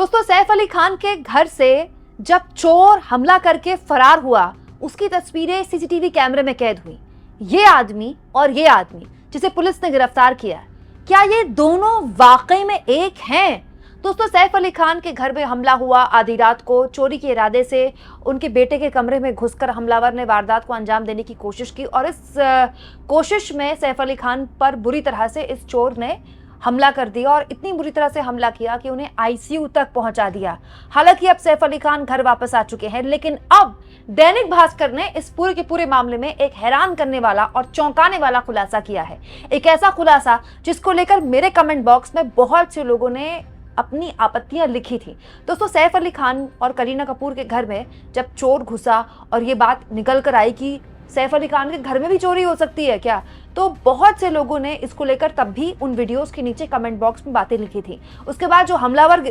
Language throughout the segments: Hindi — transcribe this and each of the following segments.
दोस्तों, सैफ अली खान के घर से जब चोर हमला करके फरार हुआ, उसकी तस्वीरें सीसीटीवी कैमरे में कैद हुई। ये आदमी और ये आदमी जिसे पुलिस ने गिरफ्तार किया, क्या ये दोनों वाकई में एक हैं? दोस्तों, सैफ अली खान के घर में हमला हुआ। आधी रात को चोरी के इरादे से उनके बेटे के कमरे में घुसकर हमलावर ने वारदात को अंजाम देने की कोशिश की और इस कोशिश में सैफ अली खान पर बुरी तरह से इस चोर ने हमला कर दिया और इतनी बुरी तरह से हमला किया कि उन्हें आईसीयू तक पहुंचा दिया। हालांकि अब सैफ अली खान घर वापस आ चुके हैं, लेकिन अब दैनिक भास्कर ने इस पूरे के पूरे मामले में एक हैरान करने वाला और चौंकाने वाला खुलासा किया है। एक ऐसा खुलासा जिसको लेकर मेरे कमेंट बॉक्स में बहुत से लोगों ने अपनी आपत्तियां लिखी थी। दोस्तों, सैफ अली खान और करीना कपूर के घर में जब चोर घुसा और ये बात निकल कर आई कि सैफ अली खान के घर में भी चोरी हो सकती है क्या, तो बहुत से लोगों ने इसको लेकर तब भी उन वीडियोस के नीचे कमेंट बॉक्स में बातें लिखी थी। उसके बाद जो हमलावर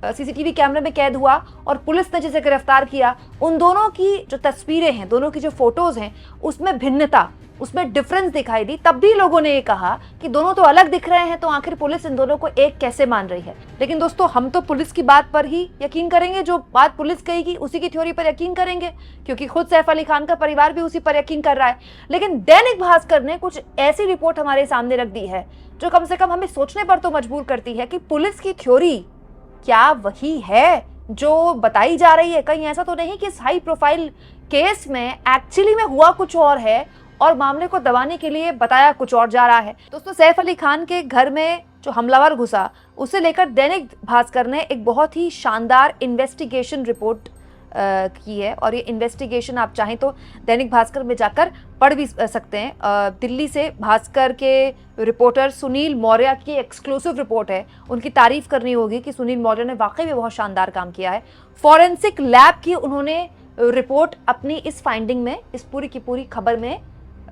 सीसीटीवी कैमरे में कैद हुआ और पुलिस ने जिसे गिरफ्तार किया, उन दोनों की जो तस्वीरें हैं, दोनों की जो फोटोज हैं, उसमें भिन्नता, उसमें डिफरेंस दिखाई दी। तब भी लोगों ने ये कहा कि दोनों तो अलग दिख रहे हैं, तो आखिर पुलिस इन दोनों को एक कैसे मान रही है। लेकिन दोस्तों, हम तो पुलिस की बात पर ही यकीन करेंगे, जो बात पुलिस कहेगी उसी की थ्योरी पर यकीन करेंगे, क्योंकि खुद सैफ अली खान का परिवार भी उसी पर यकीन कर रहा है। लेकिन दैनिक भास्कर ने कुछ ऐसी रिपोर्ट हमारे सामने रख दी है जो कम से कम हमें सोचने पर तो मजबूर करती है कि पुलिस की थ्योरी क्या वही है जो बताई जा रही है। कहीं ऐसा तो नहीं कि इस हाई प्रोफाइल केस में एक्चुअली में हुआ कुछ और है और मामले को दबाने के लिए बताया कुछ और जा रहा है। दोस्तों, सैफ अली खान के घर में जो हमलावर घुसा, उसे लेकर दैनिक भास्कर ने एक बहुत ही शानदार इन्वेस्टिगेशन रिपोर्ट की है और ये इन्वेस्टिगेशन आप चाहें तो दैनिक भास्कर में जाकर पढ़ भी सकते हैं। दिल्ली से भास्कर के रिपोर्टर सुनील मौर्य की एक्सक्लूसिव रिपोर्ट है। उनकी तारीफ करनी होगी कि सुनील मौर्य ने वाकई में बहुत शानदार काम किया है। फॉरेंसिक लैब की उन्होंने रिपोर्ट अपनी इस फाइंडिंग में, इस पूरी की पूरी खबर में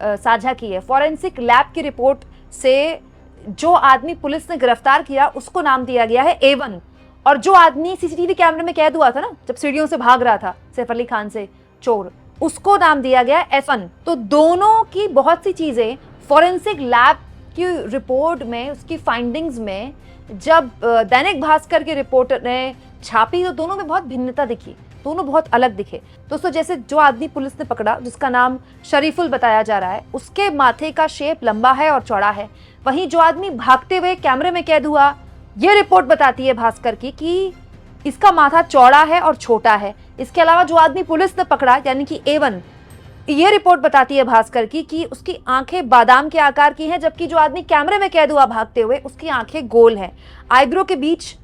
साझा की है। फॉरेंसिक लैब की रिपोर्ट से जो आदमी पुलिस ने गिरफ्तार किया उसको नाम दिया गया है A1, और जो आदमी सीसीटीवी कैमरे में कैद हुआ था ना, जब सीढ़ियों से भाग रहा था सैफ अली खान से चोर, उसको नाम दिया गया F1। तो दोनों की बहुत सी चीजें फॉरेंसिक लैब की रिपोर्ट में, उसकी फाइंडिंग्स में जब दैनिक भास्कर के रिपोर्टर ने छापी, तो दोनों में बहुत भिन्नता दिखी, दोनों बहुत अलग दिखे। दोस्तों, जैसे जो आदमी पुलिस ने पकड़ा, जिसका नाम शरीफुल बताया जा रहा है, उसके माथे का शेप लंबा है और चौड़ा है। वहीं जो आदमी भागते हुए कैमरे में कैद हुआ, ये रिपोर्ट बताती है भास्कर की कि इसका माथा चौड़ा है और छोटा है। इसके अलावा जो आदमी पुलिस ने पकड़ा यानी कि A1, ये रिपोर्ट बताती है भास्कर की कि उसकी आंखें बादाम के आकार की हैं, जबकि जो आदमी कैमरे में कैद हुआ भागते हुए, उसकी आंखें गोल हैं। आईब्रो के बीच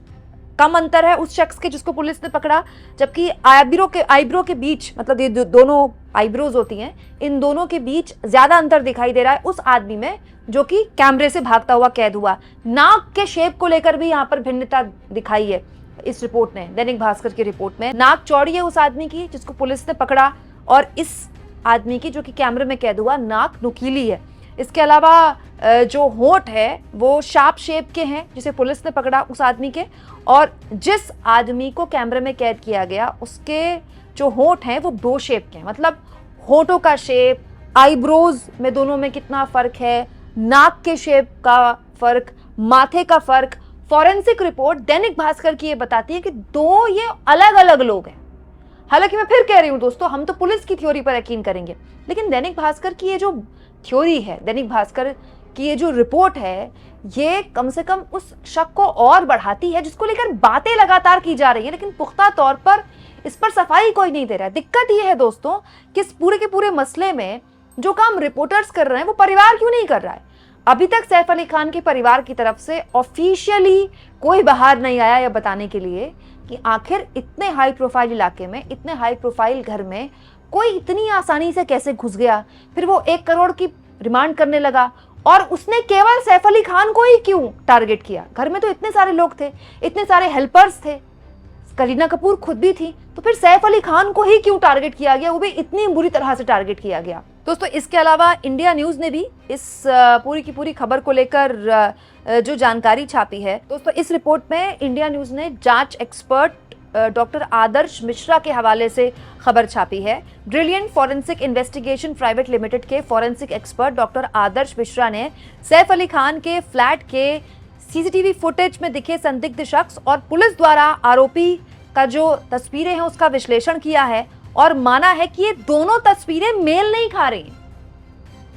कम अंतर है उस शख्स के जिसको पुलिस ने पकड़ा, जबकि आईब्रो के बीच, मतलब ये जो दोनों आईब्रोज होती हैं, इन दोनों के बीच ज्यादा अंतर दिखाई दे रहा है उस आदमी में जो कि कैमरे से भागता हुआ कैद हुआ। नाक के शेप को लेकर भी यहाँ पर भिन्नता दिखाई है इस रिपोर्ट ने, दैनिक भास्कर की रिपोर्ट में। नाक चौड़ी है उस आदमी की जिसको पुलिस ने पकड़ा, और इस आदमी की जो कि कैमरे में कैद हुआ, नाक नुकीली है। इसके अलावा जो होंठ है वो शार्प शेप के हैं जिसे पुलिस ने पकड़ा उस आदमी के, और जिस आदमी को कैमरे में कैद किया गया उसके जो होंठ हैं वो बो शेप के हैं। मतलब होंठों का शेप, आईब्रोज में दोनों में कितना फर्क है, नाक के शेप का फर्क, माथे का फर्क। फॉरेंसिक रिपोर्ट दैनिक भास्कर की ये बताती है कि दो ये अलग अलग लोग हैं। हालांकि मैं फिर कह रही हूं दोस्तों, हम तो पुलिस की थ्योरी पर यकीन करेंगे, लेकिन दैनिक भास्कर की ये जो थ्योरी है, दैनिक भास्कर की ये जो रिपोर्ट है, ये कम से कम उस शक को और बढ़ाती है जिसको लेकर बातें लगातार की जा रही है, लेकिन पुख्ता तौर पर इस पर सफाई कोई नहीं दे रहा है। दिक्कत ये है दोस्तों कि इस पूरे के पूरे मसले में जो काम रिपोर्टर्स कर रहे हैं वो परिवार क्यों नहीं कर रहा है। अभी तक सैफ अली खान के परिवार की तरफ से ऑफिशियली कोई बाहर नहीं आया यह बताने के लिए कि आखिर इतने हाई प्रोफाइल इलाके में, इतने हाई प्रोफाइल घर में कोई इतनी आसानी से कैसे घुस गया। फिर वो 1 करोड़ की डिमांड करने लगा, और उसने केवल सैफ अली खान को ही क्यों टारगेट किया? घर में तो इतने सारे लोग थे, इतने सारे हेल्पर्स थे, करीना कपूर खुद भी थी, तो फिर सैफ अली खान को ही क्यों टारगेट किया गया, वो भी इतनी बुरी तरह से टारगेट किया गया। दोस्तों, इसके अलावा इंडिया न्यूज ने भी इस पूरी की पूरी खबर को लेकर जो जानकारी छापी है, दोस्तों इस रिपोर्ट में इंडिया न्यूज ने जांच एक्सपर्ट डॉक्टर आदर्श मिश्रा के हवाले से खबर छापी है। Brilliant forensic investigation private limited के फॉरेंसिक एक्सपर्ट डॉक्टर आदर्श मिश्रा ने सैफ अली खान के फ्लैट के सीसीटीवी फुटेज में दिखे संदिग्ध शख्स और पुलिस द्वारा आरोपी का जो तस्वीरें हैं उसका विश्लेषण किया है और माना है कि ये दोनों तस्वीरें मेल नहीं खा रही,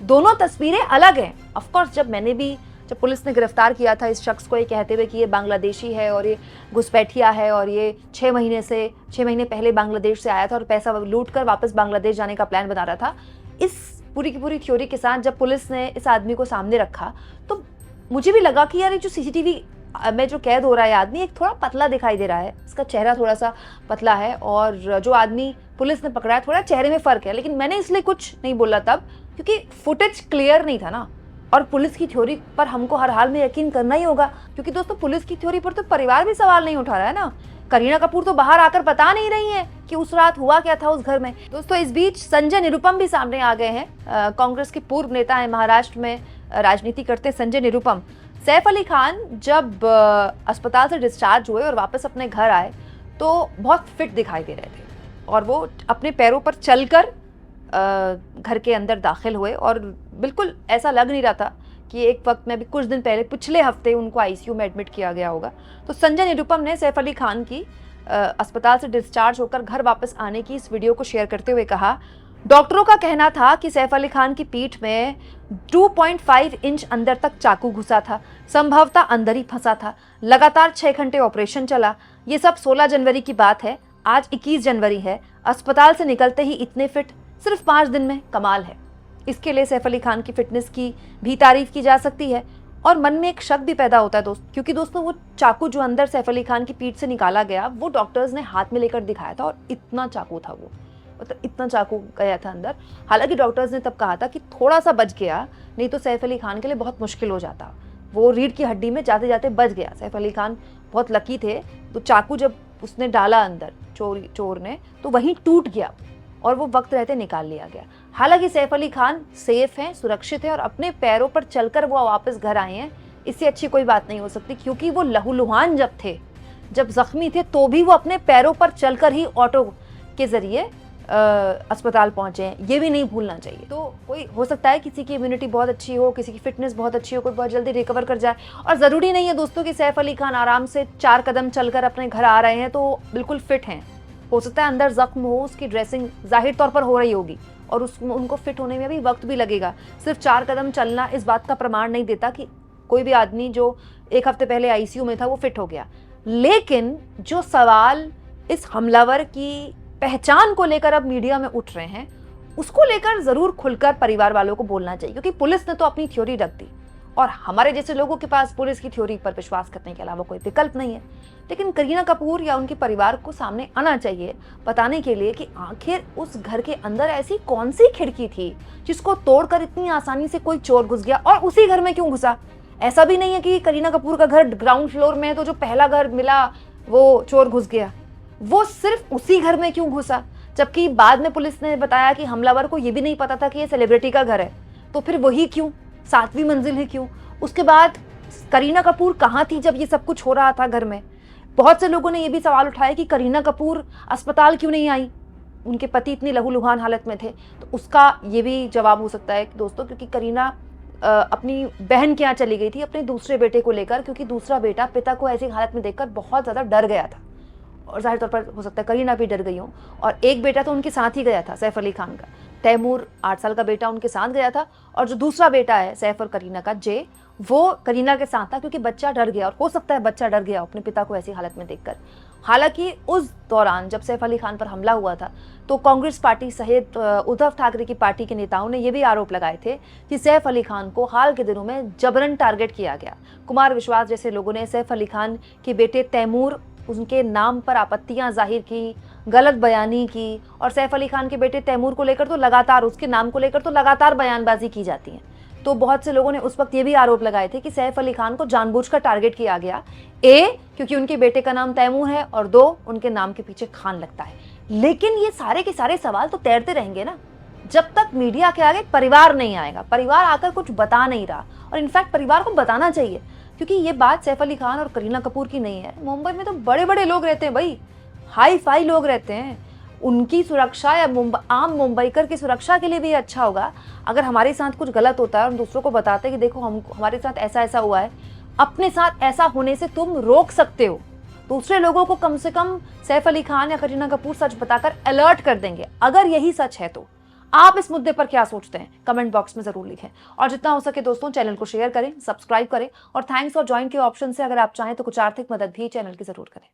दोनों तस्वीरें अलग हैं। ऑफ कोर्स जब पुलिस ने गिरफ्तार किया था इस शख्स को ये कहते हुए कि ये बांग्लादेशी है और ये घुसपैठिया है और ये 6 महीने पहले बांग्लादेश से आया था और पैसा लूट कर वापस बांग्लादेश जाने का प्लान बना रहा था, इस पूरी की पूरी थ्योरी के साथ जब पुलिस ने इस आदमी को सामने रखा तो मुझे भी लगा कि यार ये जो सीसीटीवी में जो कैद हो रहा है आदमी एक थोड़ा पतला दिखाई दे रहा है, इसका चेहरा थोड़ा सा पतला है और जो आदमी पुलिस ने पकड़ा है थोड़ा चेहरे में फर्क है। लेकिन मैंने इसलिए कुछ नहीं बोला तब क्योंकि फुटेज क्लियर नहीं था ना, और पुलिस की थ्योरी पर हमको हर हाल में यकीन करना ही होगा क्योंकि दोस्तों पुलिस की थ्योरी पर तो परिवार भी सवाल नहीं उठा रहा है ना। करीना कपूर तो बाहर आकर बता नहीं रही है कि उस रात हुआ क्या था उस घर में। दोस्तों इस बीच संजय निरुपम भी सामने आ गए हैं। कांग्रेस के पूर्व नेता हैं, महाराष्ट्र में राजनीति करते संजय निरुपम। सैफ अली खान जब अस्पताल से डिस्चार्ज हुए और वापस अपने घर आए तो बहुत फिट दिखाई दे रहे थे और वो अपने पैरों पर चलकर घर के अंदर दाखिल हुए और बिल्कुल ऐसा लग नहीं रहा था कि एक वक्त में भी कुछ दिन पहले पिछले हफ्ते उनको आईसीयू में एडमिट किया गया होगा। तो संजय निरुपम ने सैफ अली खान की अस्पताल से डिस्चार्ज होकर घर वापस आने की इस वीडियो को शेयर करते हुए कहा, डॉक्टरों का कहना था कि सैफ अली खान की पीठ में 2.5 इंच अंदर तक चाकू घुसा था, संभवतः अंदर ही फंसा था। लगातार 6 घंटे ऑपरेशन चला। ये सब 16 जनवरी की बात है, आज 21 जनवरी है। अस्पताल से निकलते ही इतने फिट, सिर्फ 5 दिन में, कमाल है। इसके लिए सैफ अली खान की फिटनेस की भी तारीफ की जा सकती है और मन में एक शक भी पैदा होता है क्योंकि दोस्तों वो चाकू जो अंदर सैफ अली खान की पीठ से निकाला गया वो डॉक्टर्स ने हाथ में लेकर दिखाया था और इतना चाकू था वो, मतलब इतना चाकू गया था अंदर। हालांकि डॉक्टर्स ने तब कहा था कि थोड़ा सा बच गया, नहीं तो सैफ अली खान के लिए बहुत मुश्किल हो जाता। वो रीढ़ की हड्डी में जाते जाते बच गया। सैफ अली खान बहुत लकी थे, तो चाकू जब उसने डाला अंदर चोर ने तो वहीं टूट गया और वो वक्त रहते निकाल लिया गया। हालांकि सैफ अली खान सेफ हैं, सुरक्षित हैं और अपने पैरों पर चलकर वो वापस घर आए हैं। इससे अच्छी कोई बात नहीं हो सकती क्योंकि वो लहूलुहान जब जख्मी थे तो भी वो अपने पैरों पर चलकर ही ऑटो के जरिए अस्पताल पहुंचे हैं, ये भी नहीं भूलना चाहिए। तो कोई हो सकता है किसी की इम्यूनिटी बहुत अच्छी हो, किसी की फिटनेस बहुत अच्छी हो, कोई बहुत जल्दी रिकवर कर जाए और ज़रूरी नहीं है दोस्तों कि सैफ अली खान आराम से 4 कदम चलकर अपने घर आ रहे हैं तो बिल्कुल फिट हैं। हो सकता है अंदर जख्म हो, उसकी ड्रेसिंग जाहिर तौर पर हो रही होगी और उनको फिट होने में भी वक्त भी लगेगा। सिर्फ 4 कदम चलना इस बात का प्रमाण नहीं देता कि कोई भी आदमी जो 1 हफ्ते पहले आईसीयू में था वो फिट हो गया। लेकिन जो सवाल इस हमलावर की पहचान को लेकर अब मीडिया में उठ रहे हैं उसको लेकर जरूर खुलकर परिवार वालों को बोलना चाहिए क्योंकि पुलिस ने तो अपनी थ्योरी रख दी और हमारे जैसे लोगों के पास पुलिस की थ्योरी पर विश्वास करने के अलावा कोई विकल्प नहीं है। लेकिन करीना कपूर या उनके परिवार को सामने आना चाहिए बताने के लिए कि आखिर उस घर के अंदर ऐसी कौन सी खिड़की थी जिसको तोड़कर इतनी आसानी से कोई चोर घुस गया और उसी घर में क्यों घुसा। ऐसा भी नहीं है कि करीना कपूर का घर ग्राउंड फ्लोर में है तो जो पहला घर मिला वो चोर घुस गया, वो सिर्फ उसी घर में क्यों घुसा। जबकि बाद में पुलिस ने बताया कि हमलावर को ये भी नहीं पता था कि ये सेलिब्रिटी का घर है, तो फिर वही क्यों, 7वीं मंजिल ही क्यों। उसके बाद करीना कपूर कहाँ थी जब ये सब कुछ हो रहा था घर में। बहुत से लोगों ने ये भी सवाल उठाया कि करीना कपूर अस्पताल क्यों नहीं आई, उनके पति इतनी लहूलुहान हालत में थे। तो उसका ये भी जवाब हो सकता है दोस्तों क्योंकि करीना अपनी बहन के यहाँ चली गई थी अपने दूसरे बेटे को लेकर क्योंकि दूसरा बेटा पिता को ऐसी हालत में देखकर बहुत ज़्यादा डर गया था और जाहिर तौर पर हो सकता है करीना भी डर गई हो। और एक बेटा तो उनके साथ ही गया था सैफ अली खान का, तैमूर 8 साल का बेटा उनके साथ गया था और जो दूसरा बेटा है सैफ और करीना का जे, वो करीना के साथ था क्योंकि बच्चा डर गया और हो सकता है बच्चा डर गया अपने पिता को ऐसी हालत में देखकर। हालांकि उस दौरान जब सैफ अली खान पर हमला हुआ था तो कांग्रेस पार्टी सहित उद्धव ठाकरे की पार्टी के नेताओं ने यह भी आरोप लगाए थे कि सैफ अली खान को हाल के दिनों में जबरन टारगेट किया गया। कुमार विश्वास जैसे लोगों ने सैफ अली खान के बेटे तैमूर उनके नाम पर आपत्तियां जाहिर की, गलत बयानी की और सैफ अली खान के बेटे तैमूर को लेकर तो लगातार, उसके नाम को लेकर तो लगातार बयानबाजी की जाती है। तो बहुत से लोगों ने उस वक्त ये भी आरोप लगाए थे कि सैफ अली खान को जानबूझकर टारगेट किया गया, क्योंकि उनके बेटे का नाम तैमूर है और 2 उनके नाम के पीछे खान लगता है। लेकिन ये सारे के सारे सवाल तो तैरते रहेंगे ना जब तक मीडिया के आगे परिवार नहीं आएगा। परिवार आकर कुछ बता नहीं रहा और इनफैक्ट परिवार को बताना चाहिए क्योंकि ये बात सैफ अली खान और करीना कपूर की नहीं है। मुंबई में तो बड़े बड़े लोग रहते हैं भाई, हाई फाई लोग रहते हैं। उनकी सुरक्षा या आम मुंबईकर की सुरक्षा के लिए भी अच्छा होगा अगर हमारे साथ कुछ गलत होता है और हम दूसरों को बताते हैं कि देखो हमारे साथ ऐसा ऐसा हुआ है, अपने साथ ऐसा होने से तुम रोक सकते हो। दूसरे लोगों को कम से कम सैफ अली खान या करीना कपूर सच बताकर अलर्ट कर देंगे। अगर यही सच है तो आप इस मुद्दे पर क्या सोचते हैं, कमेंट बॉक्स में जरूर लिखें। और जितना हो सके दोस्तों चैनल को शेयर करें, सब्सक्राइब करें और थैंक्स और ज्वाइन के ऑप्शन से अगर आप चाहें तो कुछ आर्थिक मदद भी चैनल की जरूर करें।